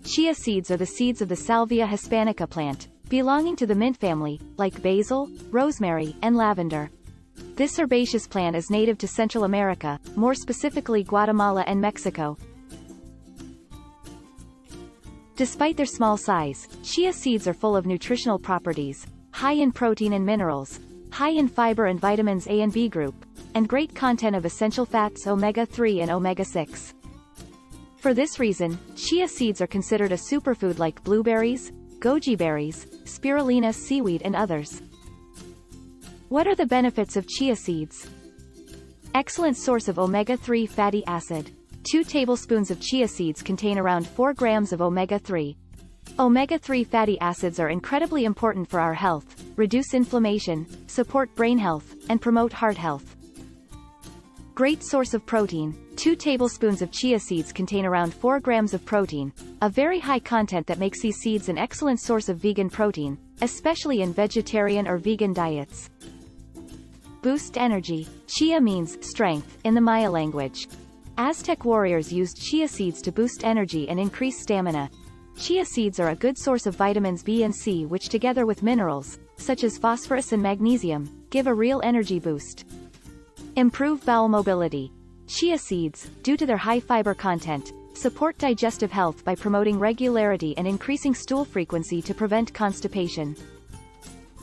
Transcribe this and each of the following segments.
Chia seeds are the seeds of the Salvia hispanica plant, belonging to the mint family, like basil, rosemary, and lavender. This herbaceous plant is native to Central America, more specifically Guatemala and Mexico. Despite their small size, chia seeds are full of nutritional properties, high in protein and minerals, high in fiber and vitamins A and B group, and great content of essential fats omega-3 and omega-6. For this reason, chia seeds are considered a superfood like blueberries, goji berries, spirulina seaweed and others. What are the benefits of chia seeds? Excellent source of omega-3 fatty acid. 2 tablespoons of chia seeds contain around 4 grams of omega-3. Omega-3 fatty acids are incredibly important for our health, reduce inflammation, support brain health, and promote heart health. Great source of protein. 2 tablespoons of chia seeds contain around 4 grams of protein, a very high content that makes these seeds an excellent source of vegan protein, especially in vegetarian or vegan diets. Boost energy. Chia means strength in the Maya language. Aztec warriors used chia seeds to boost energy and increase stamina. Chia seeds are a good source of vitamins B and C, which together with minerals, such as phosphorus and magnesium, give a real energy boost. Improve bowel mobility. Chia seeds, due to their high fiber content, support digestive health by promoting regularity and increasing stool frequency to prevent constipation.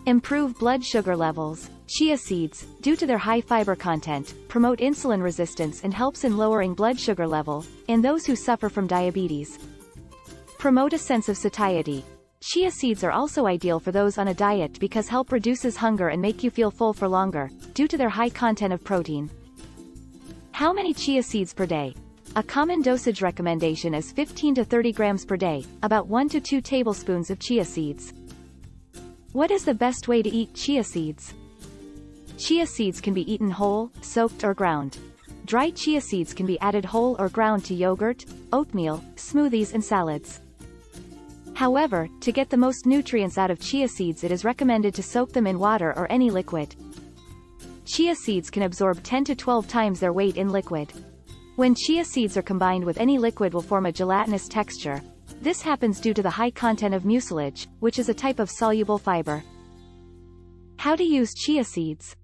Improve blood sugar levels. Chia seeds, due to their high fiber content, promote insulin resistance and helps in lowering blood sugar level in those who suffer from diabetes. Promote a sense of satiety. Chia seeds are also ideal for those on a diet because help reduces hunger and make you feel full for longer, due to their high content of protein. How many chia seeds per day? A common dosage recommendation is 15 to 30 grams per day, about 1 to 2 tablespoons of chia seeds. What is the best way to eat chia seeds? Chia seeds can be eaten whole, soaked or ground. Dried chia seeds can be added whole or ground to yogurt, oatmeal, smoothies and salads. However, to get the most nutrients out of chia seeds, it is recommended to soak them in water or any liquid. Chia seeds can absorb 10 to 12 times their weight in liquid. When chia seeds are combined with any liquid will form a gelatinous texture. This happens due to the high content of mucilage, which is a type of soluble fiber. How to use chia seeds?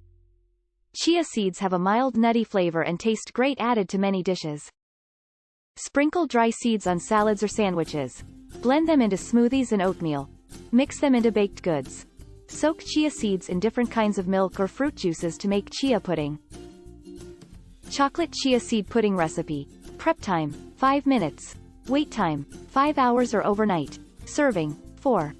Chia seeds have a mild nutty flavor and taste great added to many dishes. Sprinkle dry seeds on salads or sandwiches. Blend them into smoothies and oatmeal. Mix them into baked goods. Soak chia seeds in different kinds of milk or fruit juices to make chia pudding. Chocolate chia seed pudding recipe. Prep time, 5 minutes. Wait time, 5 hours or overnight. Serving, 4.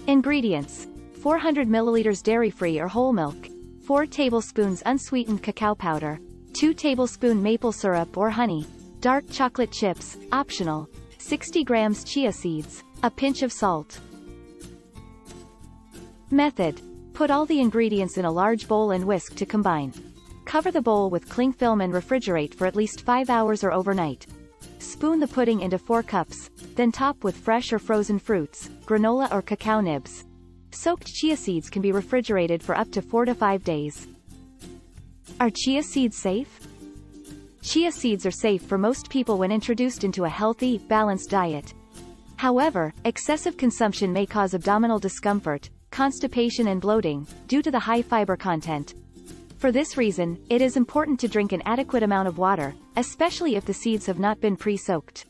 Ingredients. 400 milliliters dairy-free or whole milk. 4 tablespoons unsweetened cacao powder. 2 tablespoon maple syrup or honey. Dark chocolate chips, optional. 60 grams chia seeds. A pinch of salt. Method. Put all the ingredients in a large bowl and whisk to combine. Cover the bowl with cling film and refrigerate for at least 5 hours or overnight. Spoon the pudding into 4 cups, then top with fresh or frozen fruits, granola or cacao nibs. Soaked chia seeds can be refrigerated for up to 4 to 5 days. Are chia seeds safe? Chia seeds are safe for most people when introduced into a healthy, balanced diet. However, excessive consumption may cause abdominal discomfort, constipation and bloating, due to the high fiber content. For this reason, it is important to drink an adequate amount of water, especially if the seeds have not been pre-soaked.